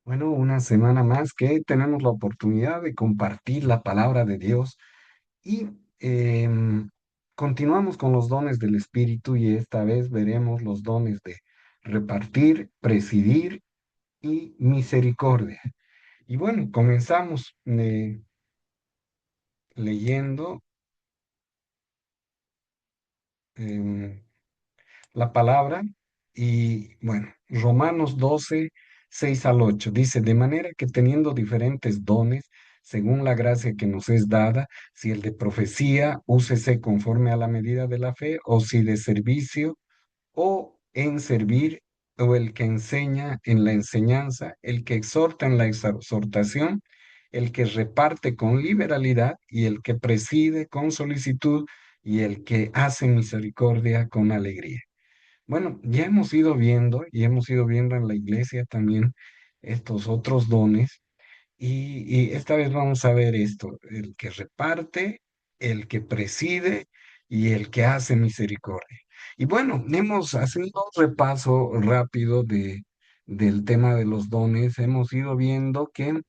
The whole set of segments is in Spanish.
Bueno, una semana más que tenemos la oportunidad de compartir la palabra de Dios y em, continuamos con los dones del Espíritu y esta vez veremos los dones de repartir, presidir y misericordia. Y bueno, comenzamos leyendo em, la palabra y bueno, Romanos 12 6 al 8 dice, de manera que teniendo diferentes dones, según la gracia que nos es dada, si el de profecía, úsese conforme a la medida de la fe, o si de servicio, o en servir, o el que enseña en la enseñanza, el que exhorta en la exhortación, el que reparte con liberalidad y el que preside con solicitud y el que hace misericordia con alegría. Bueno, ya hemos ido viendo y hemos ido viendo en la iglesia también estos otros dones y esta vez vamos a ver esto, el que reparte, el que preside y el que hace misericordia. Y bueno, hemos haciendo un repaso rápido del tema de los dones, hemos ido viendo que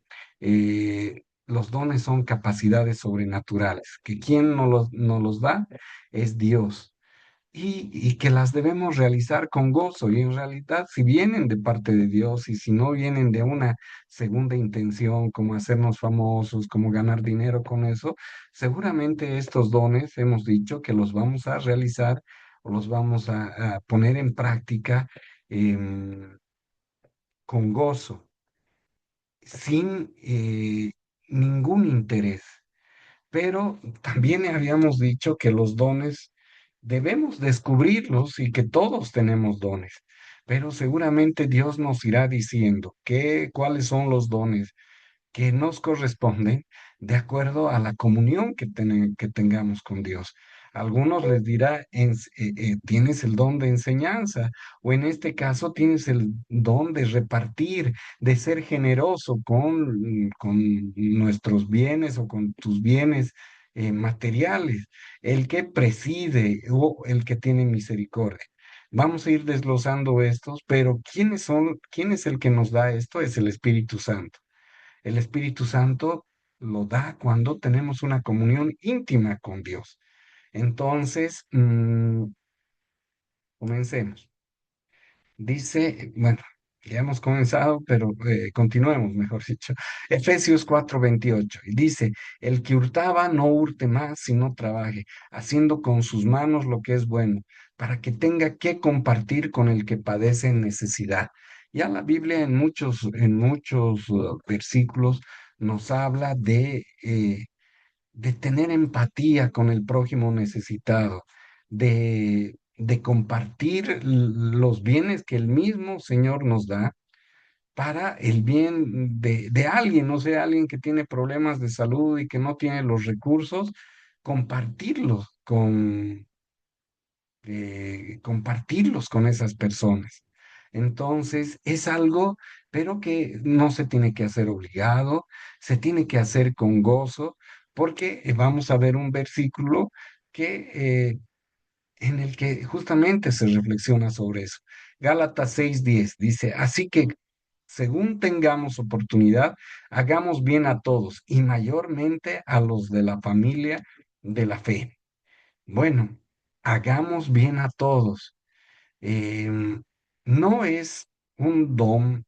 los dones son capacidades sobrenaturales, que quien nos los da es Dios y que las debemos realizar con gozo. Y en realidad, si vienen de parte de Dios y si no vienen de una segunda intención, como hacernos famosos, como ganar dinero con eso, seguramente estos dones hemos dicho que los vamos a realizar o los vamos a poner en práctica em, con gozo, sin ningún interés. Pero también habíamos dicho que los dones debemos descubrirlos y que todos tenemos dones, pero seguramente Dios nos irá diciendo cuáles son los dones que nos corresponden de acuerdo a la comunión que tengamos con Dios. Algunos les dirá, tienes el don de enseñanza, o en este caso tienes el don de repartir, de ser generoso con nuestros bienes o con tus bienes materiales, el que preside o el que tiene misericordia. Vamos a ir desglosando estos, pero quién es el que nos da esto? Es el Espíritu Santo. El Espíritu Santo lo da cuando tenemos una comunión íntima con Dios. Entonces, comencemos. Dice, bueno, ya hemos comenzado, pero continuemos, mejor dicho. Efesios 4:28. Y dice, el que hurtaba no hurte más, sino trabaje, haciendo con sus manos lo que es bueno, para que tenga que compartir con el que padece en necesidad. Ya la Biblia en muchos versículos nos habla de tener empatía con el prójimo necesitado, de compartir los bienes que el mismo Señor nos da para el bien de alguien, no sé, alguien que tiene problemas de salud y que no tiene los recursos, compartirlos compartirlos con esas personas. Entonces, es algo, pero que no se tiene que hacer obligado, se tiene que hacer con gozo, porque vamos a ver un versículo que, en el que justamente se reflexiona sobre eso. Gálatas 6:10 dice, así que según tengamos oportunidad, hagamos bien a todos y mayormente a los de la familia de la fe. Bueno, hagamos bien a todos. No es un don,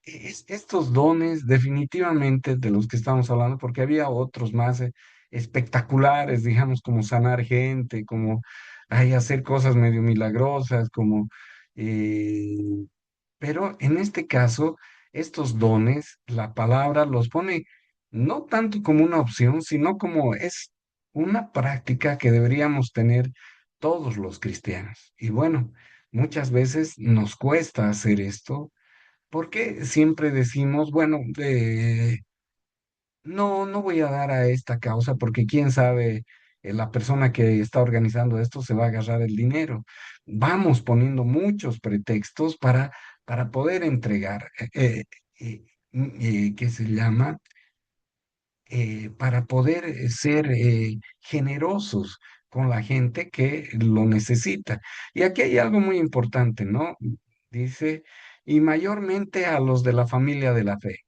estos dones definitivamente de los que estamos hablando, porque había otros más espectaculares, digamos, como sanar gente, como hacer cosas medio milagrosas, eh, pero en este caso, estos dones, la palabra los pone no tanto como una opción, sino como es una práctica que deberíamos tener todos los cristianos. Y bueno, muchas veces nos cuesta hacer esto porque siempre decimos, bueno, no voy a dar a esta causa porque quién sabe, la persona que está organizando esto se va a agarrar el dinero. Vamos poniendo muchos pretextos para poder entregar, ¿qué se llama? Para poder ser generosos con la gente que lo necesita. Y aquí hay algo muy importante, ¿no? Dice y mayormente a los de la familia de la fe.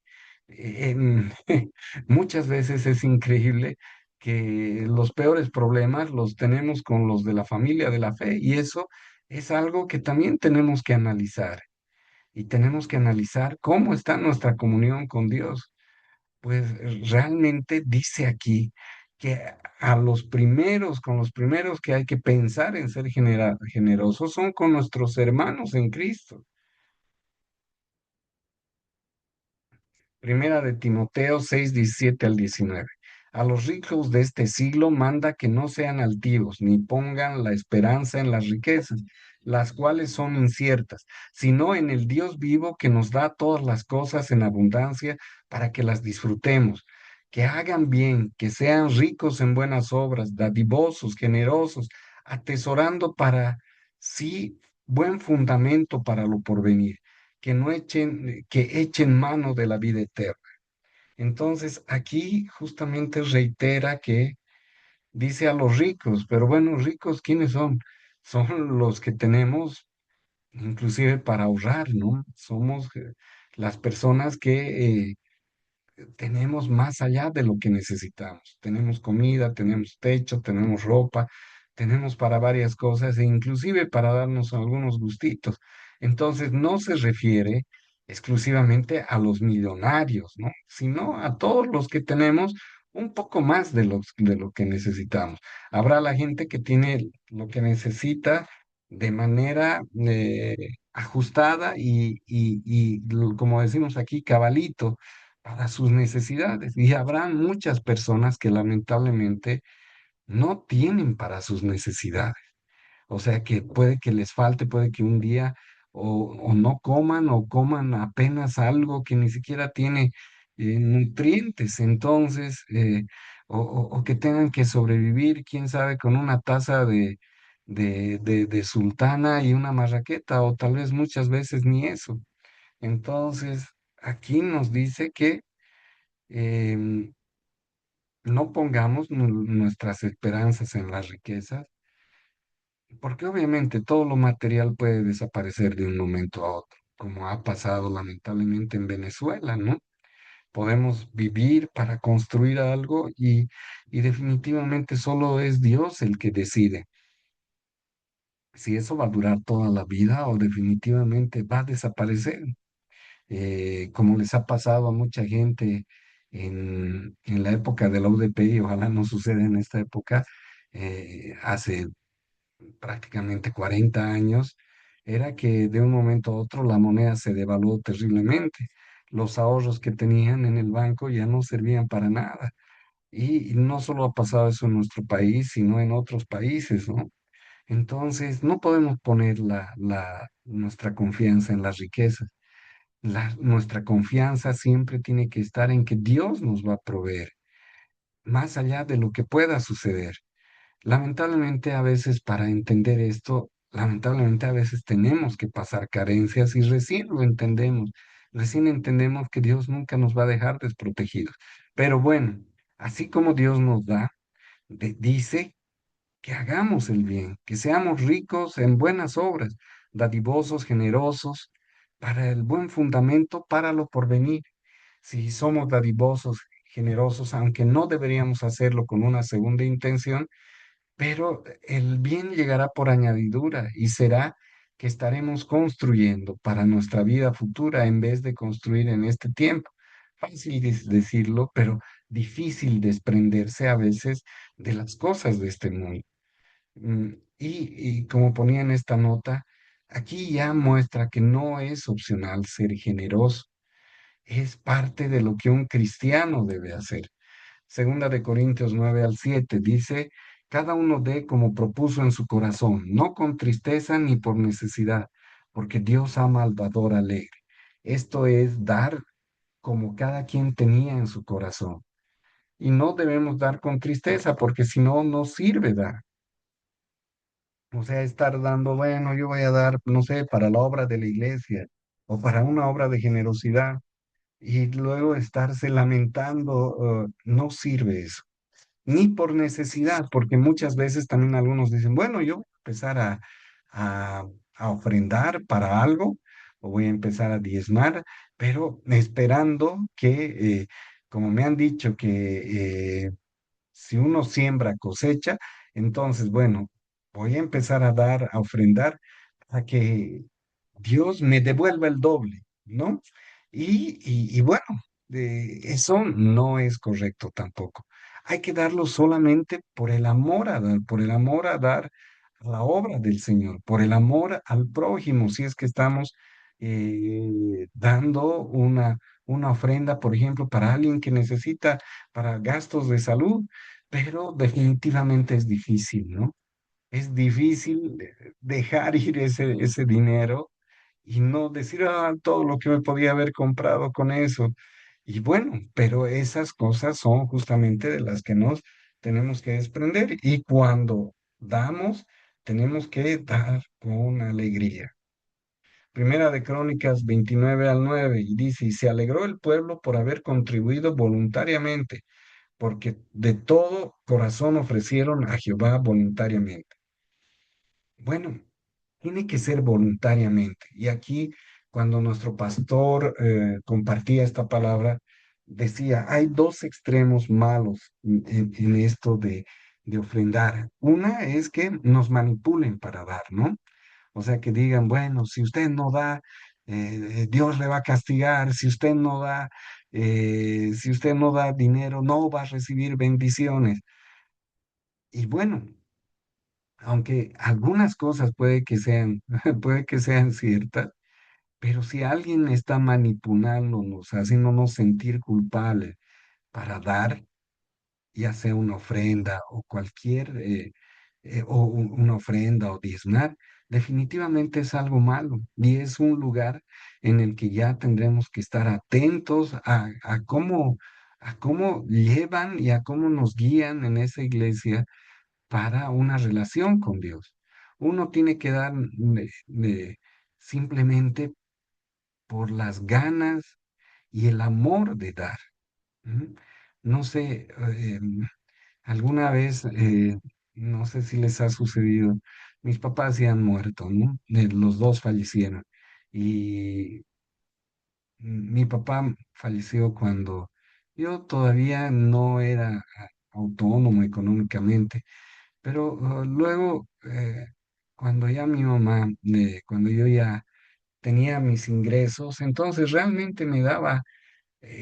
Muchas veces es increíble que los peores problemas los tenemos con los de la familia de la fe y eso es algo que también tenemos que analizar y tenemos que analizar cómo está nuestra comunión con Dios. Pues realmente dice aquí que a los primeros, con los primeros que hay que pensar en ser generosos son con nuestros hermanos en Cristo. Primera de Timoteo 6:17 al 19. A los ricos de este siglo manda que no sean altivos, ni pongan la esperanza en las riquezas, las cuales son inciertas, sino en el Dios vivo que nos da todas las cosas en abundancia para que las disfrutemos. Que hagan bien, que sean ricos en buenas obras, dadivosos, generosos, atesorando para sí buen fundamento para lo porvenir, que no echen, que echen mano de la vida eterna. Entonces, aquí justamente reitera que dice a los ricos, pero bueno, ricos, ¿quiénes son? Son los que tenemos inclusive para ahorrar, ¿no? Somos las personas que tenemos más allá de lo que necesitamos. Tenemos comida, tenemos techo, tenemos ropa, tenemos para varias cosas e inclusive para darnos algunos gustitos. Entonces, no se refiere exclusivamente a los millonarios, ¿no? Sino a todos los que tenemos un poco más de lo que necesitamos. Habrá la gente que tiene lo que necesita de manera ajustada y, como decimos aquí, cabalito para sus necesidades. Y habrá muchas personas que lamentablemente no tienen para sus necesidades. O sea que puede que les falte, puede que un día o no coman o coman apenas algo que ni siquiera tiene nutrientes. Entonces, o que tengan que sobrevivir, quién sabe, con una taza de sultana y una marraqueta, o tal vez muchas veces ni eso. Entonces, aquí nos dice que em, no pongamos nuestras esperanzas en las riquezas, porque obviamente todo lo material puede desaparecer de un momento a otro, como ha pasado lamentablemente en Venezuela, ¿no? Podemos vivir para construir algo y definitivamente solo es Dios el que decide si eso va a durar toda la vida o definitivamente va a desaparecer. Como les ha pasado a mucha gente en la época de la UDP y ojalá no suceda en esta época, hace prácticamente 40 años, era que de un momento a otro la moneda se devaluó terriblemente. Los ahorros que tenían en el banco ya no servían para nada. Y no solo ha pasado eso en nuestro país, sino en otros países, ¿no? Entonces, no podemos poner nuestra confianza en las riquezas. Nuestra confianza siempre tiene que estar en que Dios nos va a proveer, más allá de lo que pueda suceder. Lamentablemente a veces para entender esto, lamentablemente a veces tenemos que pasar carencias y recién lo entendemos, recién entendemos que Dios nunca nos va a dejar desprotegidos. Pero bueno, así como Dios nos da, dice que hagamos el bien, que seamos ricos en buenas obras, dadivosos, generosos, para el buen fundamento, para lo porvenir. Si somos dadivosos, generosos, aunque no deberíamos hacerlo con una segunda intención, pero el bien llegará por añadidura y será que estaremos construyendo para nuestra vida futura en vez de construir en este tiempo. Fácil decirlo, pero difícil desprenderse a veces de las cosas de este mundo. Y como ponía en esta nota, aquí ya muestra que no es opcional ser generoso, es parte de lo que un cristiano debe hacer. Segunda de Corintios 9 al 7 dice, cada uno dé como propuso en su corazón, no con tristeza ni por necesidad, porque Dios ama al dador alegre. Esto es dar como cada quien tenía en su corazón. Y no debemos dar con tristeza, porque si no, no sirve dar. O sea, estar dando, bueno, yo voy a dar, no sé, para la obra de la iglesia o para una obra de generosidad y luego estarse lamentando, no sirve eso. Ni por necesidad, porque muchas veces también algunos dicen, bueno, yo voy a empezar a, a ofrendar para algo o voy a empezar a diezmar, pero esperando que, como me han dicho que si uno siembra, cosecha, entonces, bueno, voy a empezar a dar, a ofrendar, a que Dios me devuelva el doble, ¿no? Y bueno, eso no es correcto tampoco. Hay que darlo solamente por el amor a dar, por el amor a dar a la obra del Señor, por el amor al prójimo, si es que estamos dando una ofrenda, por ejemplo, para alguien que necesita para gastos de salud, pero definitivamente es difícil, ¿no? Es difícil dejar ir ese dinero y no decir, ah, todo lo que me podía haber comprado con eso. Y bueno, pero esas cosas son justamente de las que nos tenemos que desprender y cuando damos, tenemos que dar con alegría. Primera de Crónicas 29 al 9 y dice, y se alegró el pueblo por haber contribuido voluntariamente porque de todo corazón ofrecieron a Jehová voluntariamente. Bueno, tiene que ser voluntariamente. Y aquí, cuando nuestro pastor compartía esta palabra, decía, hay dos extremos malos en esto de ofrendar. Una es que nos manipulen para dar, ¿no? O sea, que digan, bueno, si usted no da, Dios le va a castigar, si usted no da dinero, no va a recibir bendiciones. Y bueno, aunque algunas cosas puede que sean, puede que sean ciertas, pero si alguien está manipulándonos, haciéndonos sentir culpables para dar, ya sea una ofrenda o cualquier, una ofrenda o diezmar, definitivamente es algo malo y es un lugar en el que ya tendremos que estar atentos a cómo llevan y a cómo nos guían en esa iglesia para una relación con Dios. Uno tiene que dar simplemente por las ganas y el amor de dar. ¿M? No sé, alguna vez, no sé si les ha sucedido, mis papás ya han muerto, ¿no? Los dos fallecieron. Y mi papá falleció cuando yo todavía no era autónomo económicamente, pero luego, cuando ya mi mamá, cuando yo ya tenía mis ingresos, entonces realmente me daba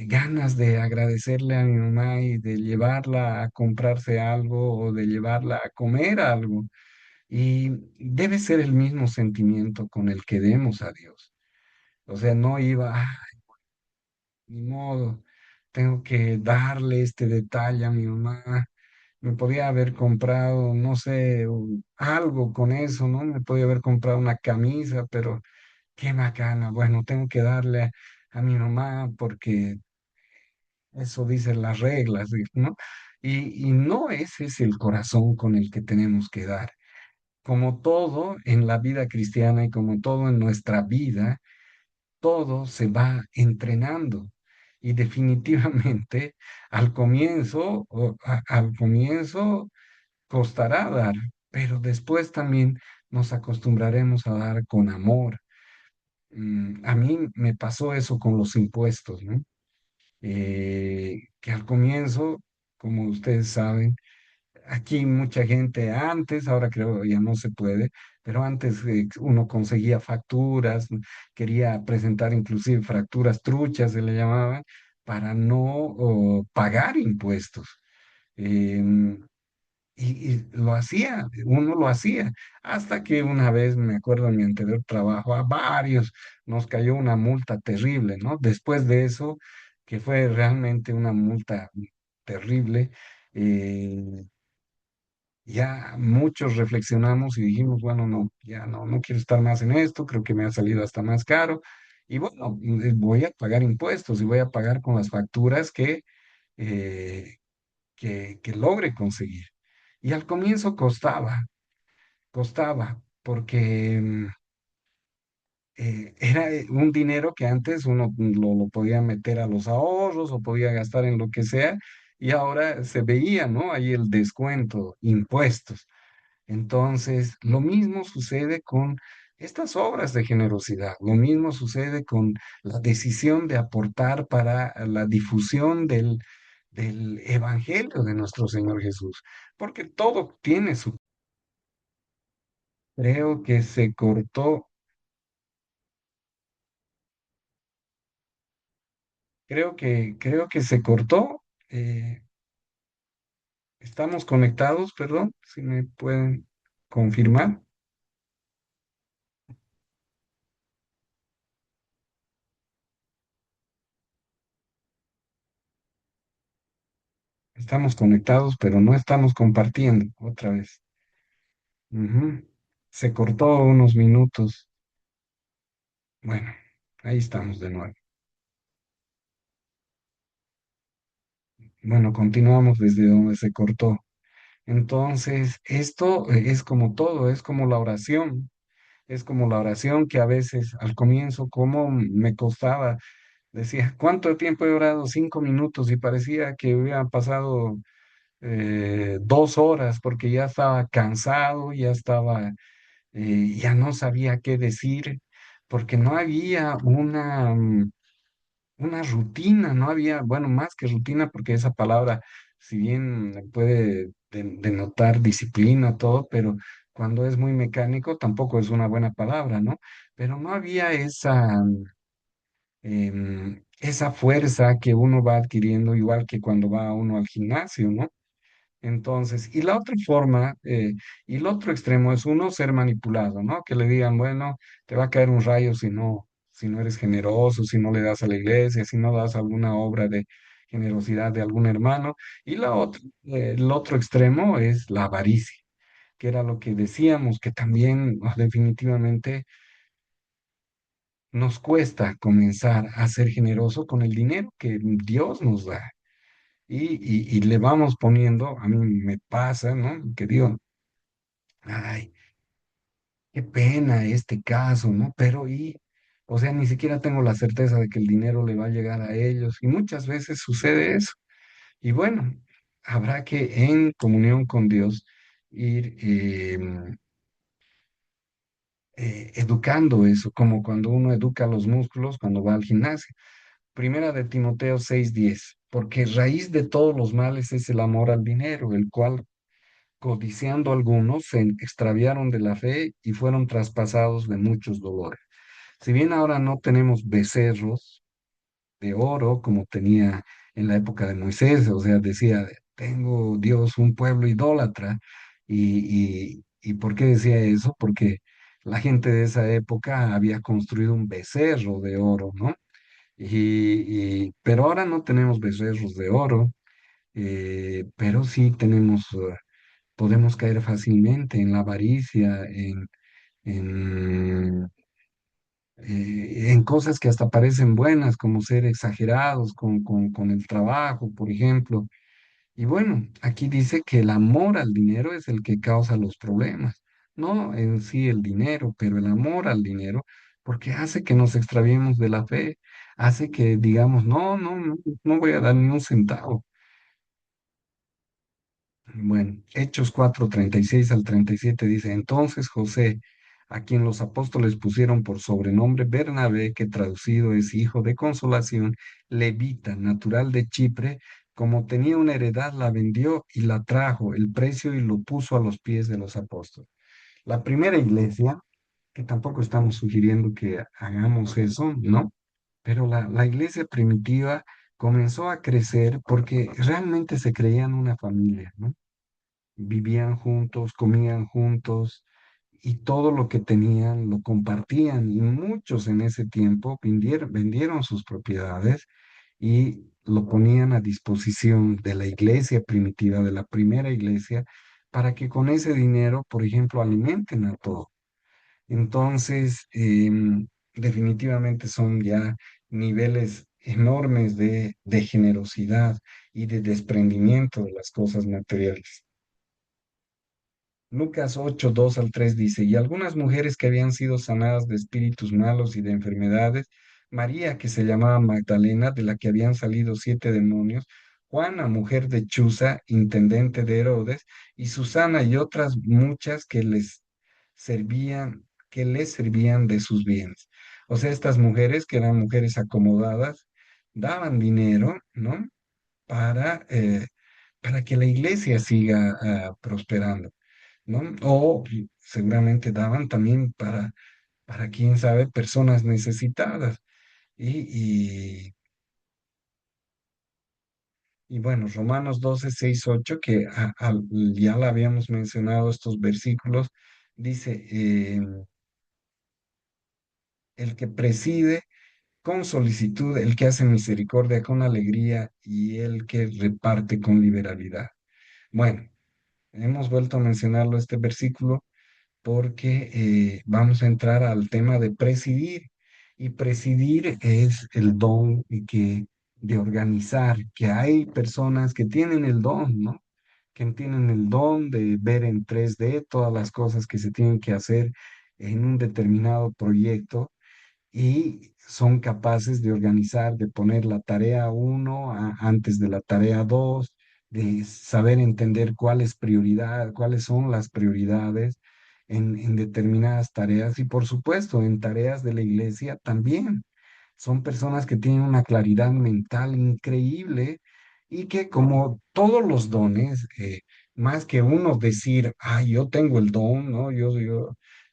ganas de agradecerle a mi mamá y de llevarla a comprarse algo o de llevarla a comer algo. Y debe ser el mismo sentimiento con el que demos a Dios. O sea, no iba, ah, ni modo, tengo que darle este detalle a mi mamá. Me podía haber comprado, no sé, algo con eso, ¿no? Me podía haber comprado una camisa, pero qué macana. Bueno, tengo que darle a mi mamá porque eso dicen las reglas, ¿no? Y no ese es el corazón con el que tenemos que dar. Como todo en la vida cristiana y como todo en nuestra vida, todo se va entrenando. Y definitivamente al comienzo costará dar, pero después también nos acostumbraremos a dar con amor. A mí me pasó eso con los impuestos, ¿no? Que al comienzo, como ustedes saben, aquí mucha gente antes, ahora creo ya no se puede, pero antes uno conseguía facturas, quería presentar inclusive facturas truchas, se le llamaban, para no pagar impuestos. Em, y lo hacía, uno lo hacía, hasta que una vez, me acuerdo en mi anterior trabajo, a varios nos cayó una multa terrible, ¿no? Después de eso, que fue realmente una multa terrible, eh, ya muchos reflexionamos y dijimos, bueno, no, ya no quiero estar más en esto, creo que me ha salido hasta más caro, y bueno, voy a pagar impuestos y voy a pagar con las facturas eh, que logre conseguir. Y al comienzo costaba, porque era un dinero que antes uno lo podía meter a los ahorros o podía gastar en lo que sea, y ahora se veía, ¿no? Ahí el descuento, impuestos. Entonces, lo mismo sucede con estas obras de generosidad. Lo mismo sucede con la decisión de aportar para la difusión del Evangelio de nuestro Señor Jesús, porque todo tiene su... Creo que se cortó, creo que se cortó. Estamos conectados, perdón, si me pueden confirmar. Estamos conectados, pero no estamos compartiendo otra vez. Ujú. Se cortó unos minutos. Bueno, ahí estamos de nuevo. Bueno, continuamos desde donde se cortó. Entonces, esto es como todo, es como la oración. Es como la oración que a veces al comienzo, como me costaba, decía, ¿cuánto tiempo he orado? 5 minutos y parecía que hubieran pasado 2 horas porque ya estaba cansado, ya estaba, ya no sabía qué decir, porque no había una rutina, no había, bueno, más que rutina, porque esa palabra, si bien puede denotar disciplina, todo, pero cuando es muy mecánico tampoco es una buena palabra, ¿no? Pero no había esa fuerza que uno va adquiriendo, igual que cuando va uno al gimnasio, ¿no? Entonces, y la otra forma, y el otro extremo es uno ser manipulado, ¿no? Que le digan, bueno, te va a caer un rayo si no eres generoso, si no le das a la iglesia, si no das alguna obra de generosidad de algún hermano. Y el otro extremo es la avaricia, que era lo que decíamos, que también definitivamente nos cuesta comenzar a ser generoso con el dinero que Dios nos da. Y le vamos poniendo, a mí me pasa, ¿no? Que digo, ay, qué pena este caso, ¿no? O sea, ni siquiera tengo la certeza de que el dinero le va a llegar a ellos y muchas veces sucede eso. Y bueno, habrá que en comunión con Dios ir educando eso, como cuando uno educa los músculos cuando va al gimnasio. Primera de Timoteo 6:10, porque raíz de todos los males es el amor al dinero, el cual codiciando algunos, se extraviaron de la fe y fueron traspasados de muchos dolores. Si bien ahora no tenemos becerros de oro como tenía en la época de Moisés, o sea, decía, tengo Dios un pueblo idólatra. ¿Y por qué decía eso? Porque la gente de esa época había construido un becerro de oro, ¿no? Pero ahora no tenemos becerros de oro, pero sí tenemos podemos caer fácilmente en la avaricia, en, en cosas que hasta parecen buenas, como ser exagerados con el trabajo, por ejemplo. Y bueno, aquí dice que el amor al dinero es el que causa los problemas. No en sí el dinero, pero el amor al dinero, porque hace que nos extraviemos de la fe, hace que digamos, no, no, no, no voy a dar ni un centavo. Bueno, Hechos 4:36 al 37 dice, entonces José, a quien los apóstoles pusieron por sobrenombre Bernabé, que traducido es hijo de consolación, levita, natural de Chipre, como tenía una heredad, la vendió y la trajo el precio y lo puso a los pies de los apóstoles. La primera iglesia, que tampoco estamos sugiriendo que hagamos eso, ¿no? Pero la iglesia primitiva comenzó a crecer porque realmente se creían una familia, ¿no? Vivían juntos, comían juntos y todo lo que tenían lo compartían y muchos en ese tiempo vendieron sus propiedades y lo ponían a disposición de la iglesia primitiva, de la primera iglesia, para que con ese dinero, por ejemplo, alimenten a todos. Entonces, definitivamente son ya niveles enormes de generosidad y de desprendimiento de las cosas materiales. Lucas 8:2 al 3 dice, y algunas mujeres que habían sido sanadas de espíritus malos y de enfermedades, María, que se llamaba Magdalena, de la que habían salido 7 demonios, Juana, mujer de Chuza, intendente de Herodes, y Susana y otras muchas que les servían que les servían de sus bienes. O sea, estas mujeres, que eran mujeres acomodadas, daban dinero, ¿no? Para, para que la iglesia siga prosperando, ¿no? O seguramente daban también para quién sabe, personas necesitadas. Y, y bueno, Romanos 12 6 8 que ya la habíamos mencionado estos versículos, dice, el que preside con solicitud, el que hace misericordia con alegría y el que reparte con liberalidad. Bueno, hemos vuelto a mencionarlo este versículo porque vamos a entrar al tema de presidir. Y presidir es el don de organizar, que hay personas que tienen el don, ¿no? Que tienen el don de ver en 3D todas las cosas que se tienen que hacer en un determinado proyecto y son capaces de organizar, de poner la tarea uno antes de la tarea 2, de saber entender cuál es prioridad, cuáles son las prioridades en determinadas tareas y por supuesto en tareas de la iglesia también. Son personas que tienen una claridad mental increíble y que como todos los dones, más que uno decir, ay, yo tengo el don, ¿no? Yo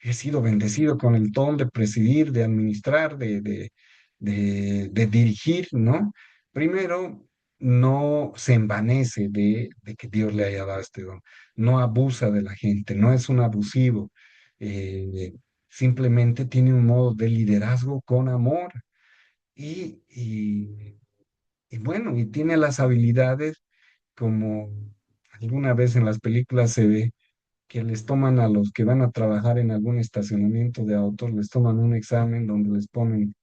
he sido bendecido con el don de presidir, de administrar, de dirigir, ¿no? Primero, no se envanece de que Dios le haya dado este don, no abusa de la gente, no es un abusivo, simplemente tiene un modo de liderazgo con amor y, y, y bueno, y tiene las habilidades como alguna vez en las películas se ve que les toman a los que van a trabajar en algún estacionamiento de autos, les toman un examen donde les ponen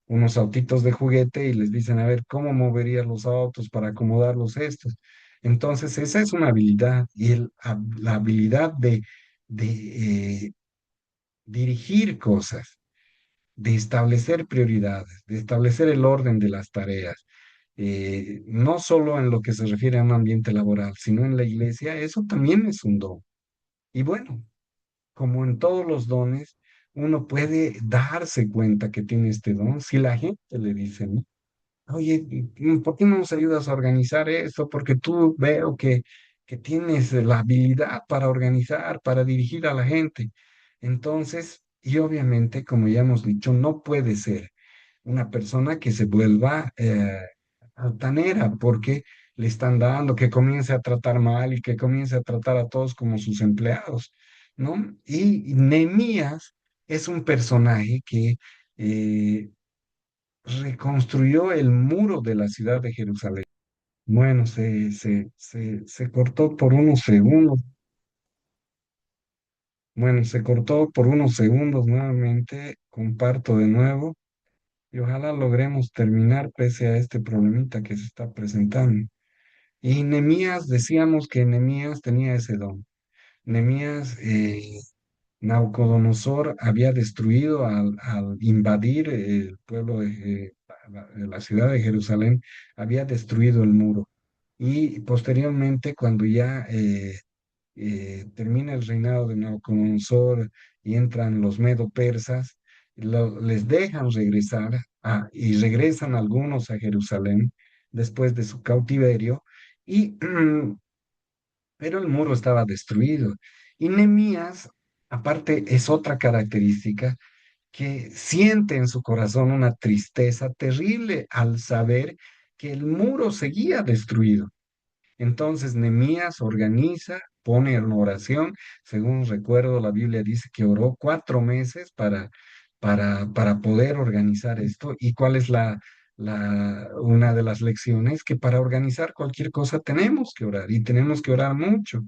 unos autitos de juguete y les dicen, a ver, ¿cómo moverías los autos para acomodarlos estos? Entonces, esa es una habilidad y la habilidad de dirigir cosas, de establecer prioridades, de establecer el orden de las tareas, no solo en lo que se refiere a un ambiente laboral, sino en la iglesia, eso también es un don. Y bueno, como en todos los dones, uno puede darse cuenta que tiene este don si la gente le dice, ¿no? Oye, ¿por qué no nos ayudas a organizar esto? Porque tú veo que tienes la habilidad para organizar, para dirigir a la gente. Entonces, y obviamente, como ya hemos dicho, no puede ser una persona que se vuelva altanera porque le están dando, que comience a tratar mal y que comience a tratar a todos como sus empleados, ¿no? Y Nehemías es un personaje que eh, reconstruyó el muro de la ciudad de Jerusalén. Bueno, se cortó por unos segundos. Bueno, se cortó por unos segundos nuevamente. Comparto de nuevo y ojalá logremos terminar pese a este problemita que se está presentando. Y Nehemías, decíamos que Nehemías tenía ese don. Nehemías, Nabucodonosor había destruido al invadir el pueblo de la ciudad de Jerusalén, había destruido el muro. Y posteriormente, cuando ya termina el reinado de Nabucodonosor y entran los medo-persas, les dejan regresar y regresan algunos a Jerusalén después de su cautiverio, y, pero el muro estaba destruido. Y Nehemías, aparte, es otra característica que siente en su corazón una tristeza terrible al saber que el muro seguía destruido. Entonces Nehemías organiza, pone en oración, según recuerdo, la Biblia dice que oró 4 meses para poder organizar esto. ¿Y cuál es una de las lecciones? Que para organizar cualquier cosa tenemos que orar y tenemos que orar mucho.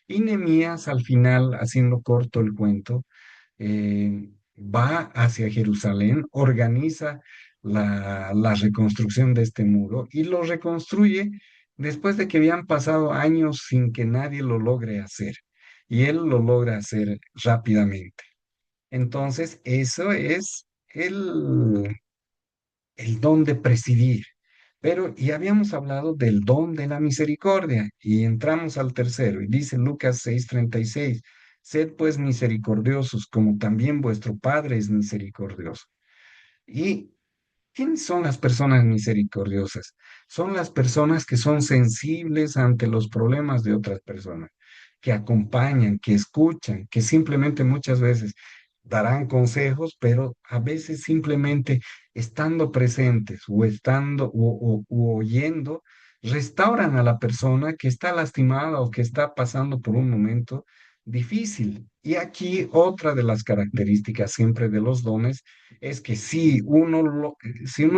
Y Nehemías al final, haciendo corto el cuento, va hacia Jerusalén, organiza la reconstrucción de este muro y lo reconstruye después de que habían pasado años sin que nadie lo logre hacer. Y él lo logra hacer rápidamente. Entonces, eso es el don de presidir. Pero ya habíamos hablado del don de la misericordia y entramos al tercero y dice Lucas 6:36. Sed pues misericordiosos, como también vuestro Padre es misericordioso. ¿Y quiénes son las personas misericordiosas? Son las personas que son sensibles ante los problemas de otras personas, que acompañan, que escuchan, que simplemente muchas veces darán consejos, pero a veces simplemente estando presentes o estando o oyendo, restauran a la persona que está lastimada o que está pasando por un momento difícil. Y aquí otra de las características siempre de los dones es que si uno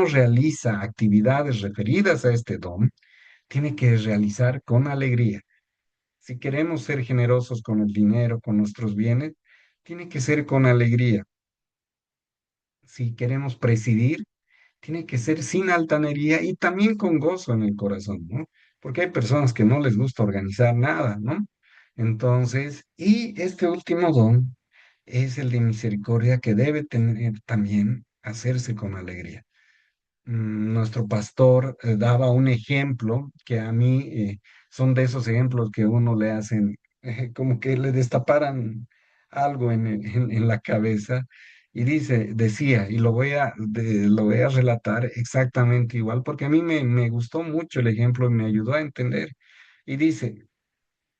realiza actividades referidas a este don, tiene que realizar con alegría. Si queremos ser generosos con el dinero, con nuestros bienes, tiene que ser con alegría. Si queremos presidir, tiene que ser sin altanería y también con gozo en el corazón, ¿no? Porque hay personas que no les gusta organizar nada, ¿no? Entonces, y este último don es el de misericordia que debe tener también hacerse con alegría. Nuestro pastor daba un ejemplo que a mí son de esos ejemplos que uno le hacen como que le destaparan algo en la cabeza y decía, y lo voy a relatar exactamente igual porque a mí me gustó mucho el ejemplo y me ayudó a entender. Y dice,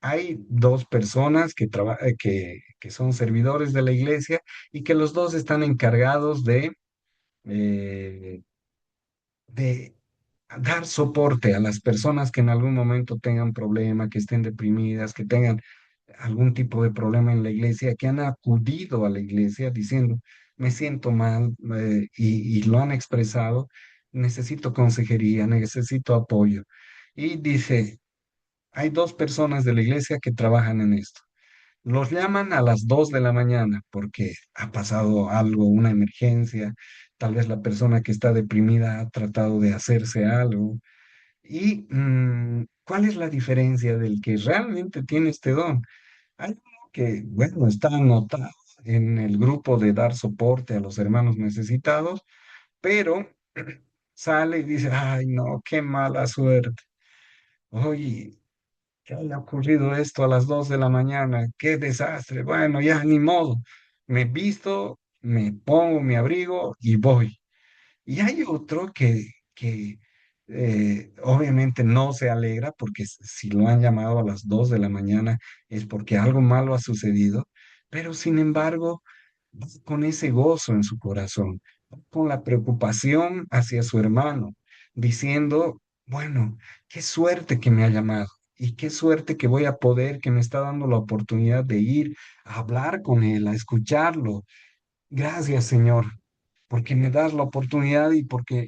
hay dos personas que son servidores de la iglesia y que los dos están encargados eh, de dar soporte a las personas que en algún momento tengan problema, que estén deprimidas, que tengan algún tipo de problema en la iglesia, que han acudido a la iglesia diciendo, me siento mal, y lo han expresado, necesito consejería, necesito apoyo. Y dice, hay dos personas de la iglesia que trabajan en esto. Los llaman a las 2 de la mañana porque ha pasado algo, una emergencia, tal vez la persona que está deprimida ha tratado de hacerse algo. ¿Y cuál es la diferencia del que realmente tiene este don? Hay uno que, bueno, está anotado en el grupo de dar soporte a los hermanos necesitados, pero sale y dice, ay, no, qué mala suerte. Oye, que haya ocurrido esto a las 2 de la mañana, qué desastre. Bueno, ya ni modo. Me visto, me pongo mi abrigo y voy. Y hay otro que obviamente no se alegra porque si lo han llamado a las 2 de la mañana es porque algo malo ha sucedido, pero sin embargo, va con ese gozo en su corazón, va con la preocupación hacia su hermano, diciendo, bueno, qué suerte que me ha llamado. Y qué suerte que voy a poder, que me está dando la oportunidad de ir a hablar con él, a escucharlo. Gracias, Señor, porque me das la oportunidad y porque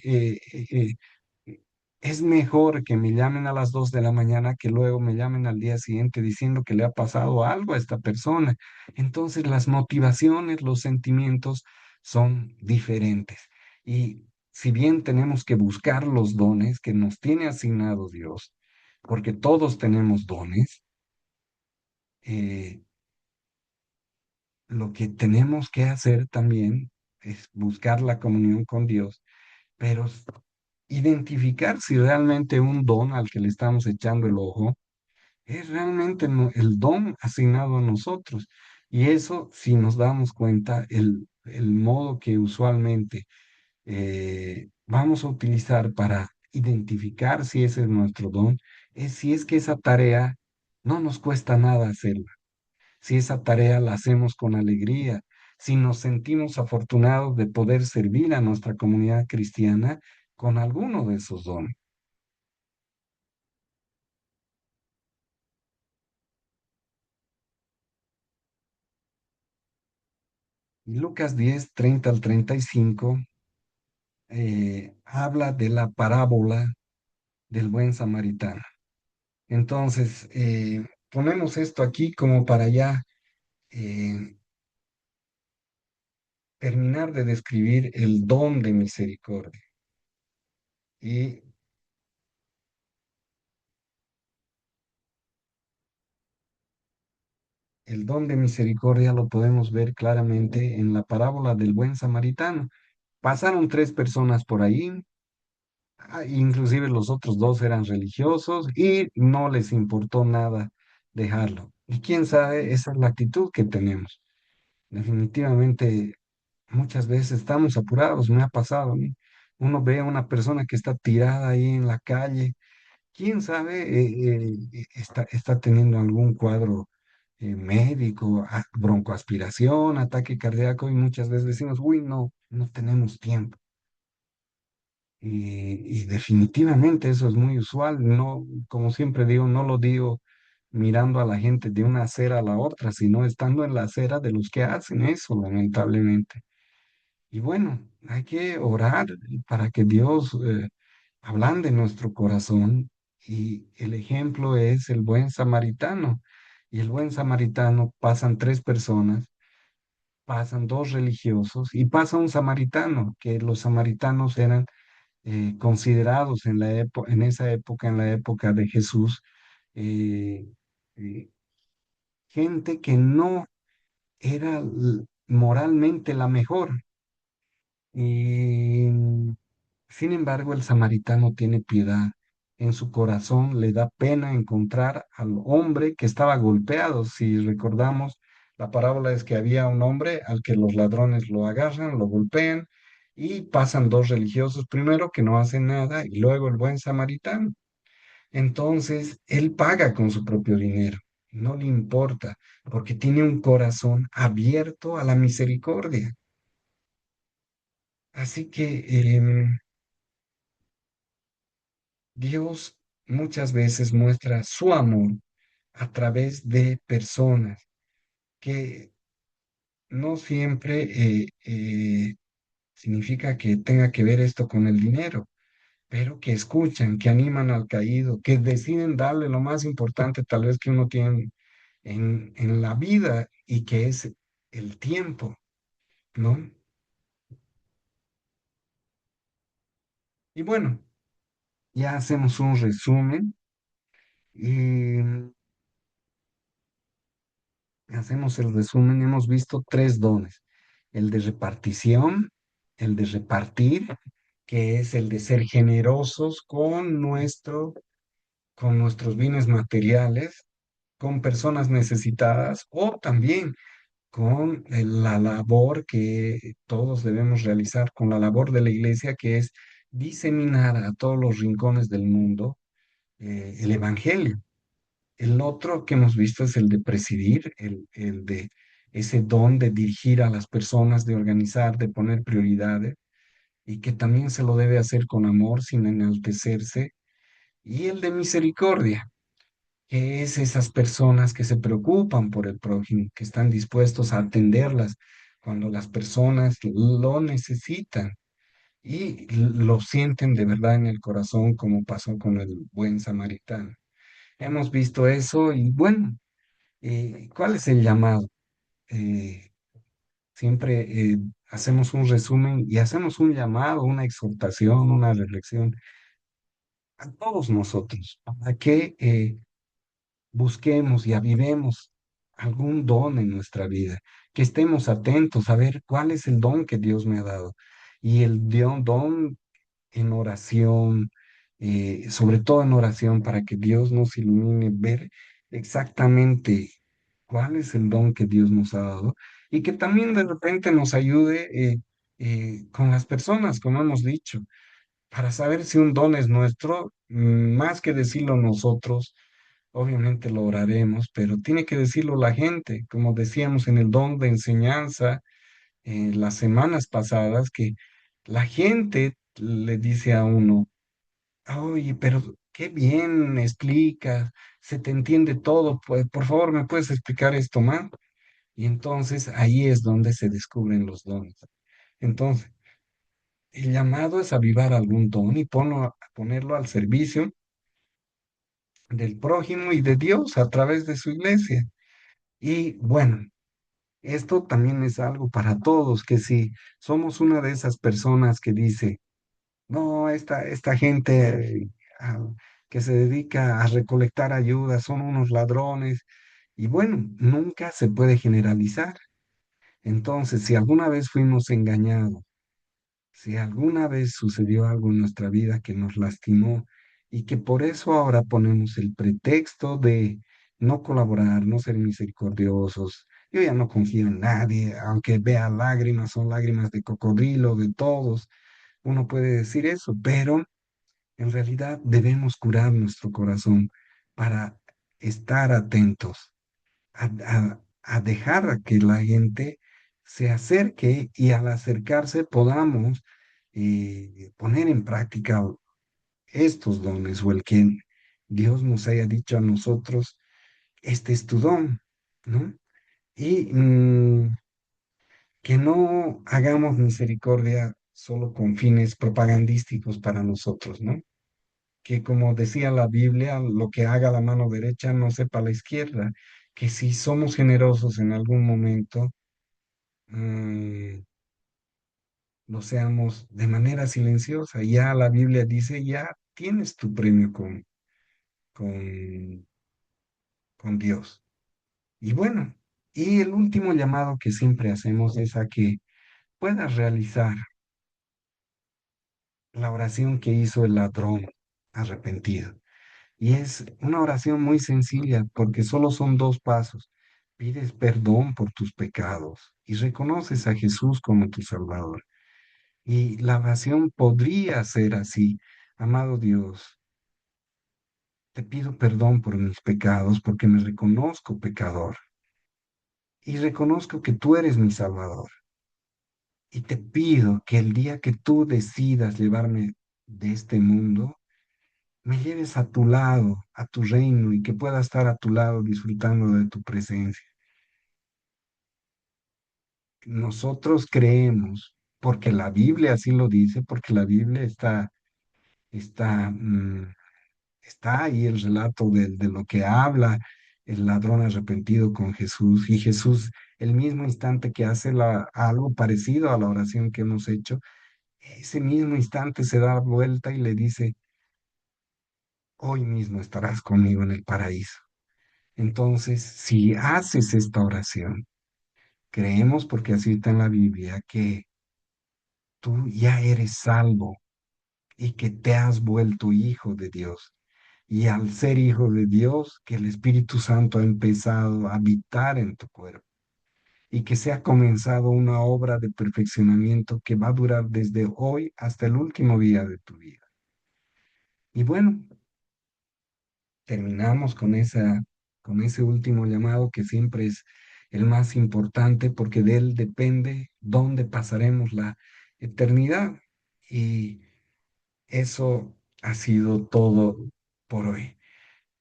es mejor que me llamen a las 2 de la mañana que luego me llamen al día siguiente diciendo que le ha pasado algo a esta persona. Entonces las motivaciones, los sentimientos son diferentes. Y si bien tenemos que buscar los dones que nos tiene asignado Dios, porque todos tenemos dones, eh, lo que tenemos que hacer también es buscar la comunión con Dios, pero identificar si realmente un don al que le estamos echando el ojo es realmente el don asignado a nosotros. Y eso, si nos damos cuenta, el modo que usualmente vamos a utilizar para identificar si ese es nuestro don, es si es que esa tarea no nos cuesta nada hacerla, si esa tarea la hacemos con alegría, si nos sentimos afortunados de poder servir a nuestra comunidad cristiana con alguno de esos dones. Y Lucas 10:30 al 35 habla de la parábola del buen samaritano. Entonces, ponemos esto aquí como para ya eh, terminar de describir el don de misericordia. Y el don de misericordia lo podemos ver claramente en la parábola del buen samaritano. Pasaron tres personas por ahí, inclusive los otros dos eran religiosos y no les importó nada dejarlo. Y quién sabe, esa es la actitud que tenemos. Definitivamente, muchas veces estamos apurados, me ha pasado a mí. Uno ve a una persona que está tirada ahí en la calle, quién sabe, está teniendo algún cuadro médico, broncoaspiración, ataque cardíaco, y muchas veces decimos, uy, no, no tenemos tiempo. Y definitivamente eso es muy usual. No, como siempre digo, no lo digo mirando a la gente de una acera a la otra, sino estando en la acera de los que hacen eso, lamentablemente. Y bueno, hay que orar para que Dios ablande nuestro corazón. Y el ejemplo es el buen samaritano. Y el buen samaritano pasan tres personas, pasan dos religiosos y pasa un samaritano, que los samaritanos eran considerados en en esa época, en la época de Jesús, eh, eh, gente que no era moralmente la mejor. Y sin embargo, el samaritano tiene piedad. En su corazón le da pena encontrar al hombre que estaba golpeado. Si recordamos, la parábola es que había un hombre al que los ladrones lo agarran, lo golpean y pasan dos religiosos primero que no hacen nada y luego el buen samaritano. Entonces, él paga con su propio dinero. No le importa porque tiene un corazón abierto a la misericordia. Así que Dios muchas veces muestra su amor a través de personas que no siempre significa que tenga que ver esto con el dinero, pero que escuchan, que animan al caído, que deciden darle lo más importante tal vez que uno tiene en la vida y que es el tiempo, ¿no? Y bueno, ya hacemos un resumen y hacemos el resumen. Hemos visto tres dones: el de repartición, el de repartir, que es el de ser generosos con nuestros bienes materiales, con personas necesitadas, o también con la labor que todos debemos realizar, con la labor de la iglesia, que es diseminar a todos los rincones del mundo el evangelio. El otro que hemos visto es el de presidir, el de ese don de dirigir a las personas, de organizar, de poner prioridades, y que también se lo debe hacer con amor, sin enaltecerse. Y el de misericordia, que es esas personas que se preocupan por el prójimo, que están dispuestos a atenderlas cuando las personas lo necesitan y lo sienten de verdad en el corazón, como pasó con el buen samaritano. Hemos visto eso y bueno. ¿Cuál es el llamado? Eh, Siempre hacemos un resumen y hacemos un llamado, una exhortación, una reflexión a todos nosotros para que busquemos y avivemos algún don en nuestra vida, que estemos atentos a ver cuál es el don que Dios me ha dado. Y el don en oración, sobre todo en oración, para que Dios nos ilumine, ver exactamente cuál es el don que Dios nos ha dado y que también de repente nos ayude con las personas, como hemos dicho, para saber si un don es nuestro, más que decirlo nosotros. Obviamente lo oraremos, pero tiene que decirlo la gente, como decíamos en el don de enseñanza las semanas pasadas, que la gente le dice a uno, oye, pero qué bien explicas, se te entiende todo, pues por favor, ¿me puedes explicar esto más? Y entonces ahí es donde se descubren los dones. Entonces, el llamado es avivar algún don y ponerlo al servicio del prójimo y de Dios a través de su iglesia. Y bueno, esto también es algo para todos, que si somos una de esas personas que dice, no, esta gente que se dedica a recolectar ayuda son unos ladrones, y bueno, nunca se puede generalizar. Entonces, si alguna vez fuimos engañados, si alguna vez sucedió algo en nuestra vida que nos lastimó y que por eso ahora ponemos el pretexto de no colaborar, no ser misericordiosos. Yo ya no confío en nadie, aunque vea lágrimas, son lágrimas de cocodrilo, de todos. Uno puede decir eso, pero en realidad debemos curar nuestro corazón para estar atentos a dejar a que la gente se acerque y al acercarse podamos poner en práctica estos dones o el que Dios nos haya dicho a nosotros, este es tu don, ¿no? Y que no hagamos misericordia solo con fines propagandísticos para nosotros, ¿no? Que como decía la Biblia, lo que haga la mano derecha no sepa la izquierda, que si somos generosos en algún momento, mm, lo seamos de manera silenciosa. Ya la Biblia dice, ya tienes tu premio con, con Dios. Y bueno, y el último llamado que siempre hacemos es a que puedas realizar la oración que hizo el ladrón arrepentido. Y es una oración muy sencilla porque solo son dos pasos. Pides perdón por tus pecados y reconoces a Jesús como tu Salvador. Y la oración podría ser así. Amado Dios, te pido perdón por mis pecados porque me reconozco pecador y reconozco que tú eres mi Salvador. Y te pido que el día que tú decidas llevarme de este mundo, me lleves a tu lado, a tu reino, y que pueda estar a tu lado disfrutando de tu presencia. Nosotros creemos, porque la Biblia así lo dice, porque la Biblia está, está ahí el relato de lo que habla el ladrón arrepentido con Jesús, y Jesús, el mismo instante que hace algo parecido a la oración que hemos hecho, ese mismo instante se da vuelta y le dice, hoy mismo estarás conmigo en el paraíso. Entonces, si haces esta oración, creemos, porque así está en la Biblia, que tú ya eres salvo y que te has vuelto hijo de Dios. Y al ser hijo de Dios, que el Espíritu Santo ha empezado a habitar en tu cuerpo y que se ha comenzado una obra de perfeccionamiento que va a durar desde hoy hasta el último día de tu vida. Y bueno, terminamos con ese último llamado que siempre es el más importante porque de él depende dónde pasaremos la eternidad. Y eso ha sido todo por hoy.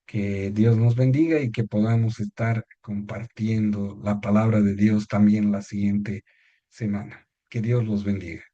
Que Dios nos bendiga y que podamos estar compartiendo la palabra de Dios también la siguiente semana. Que Dios los bendiga.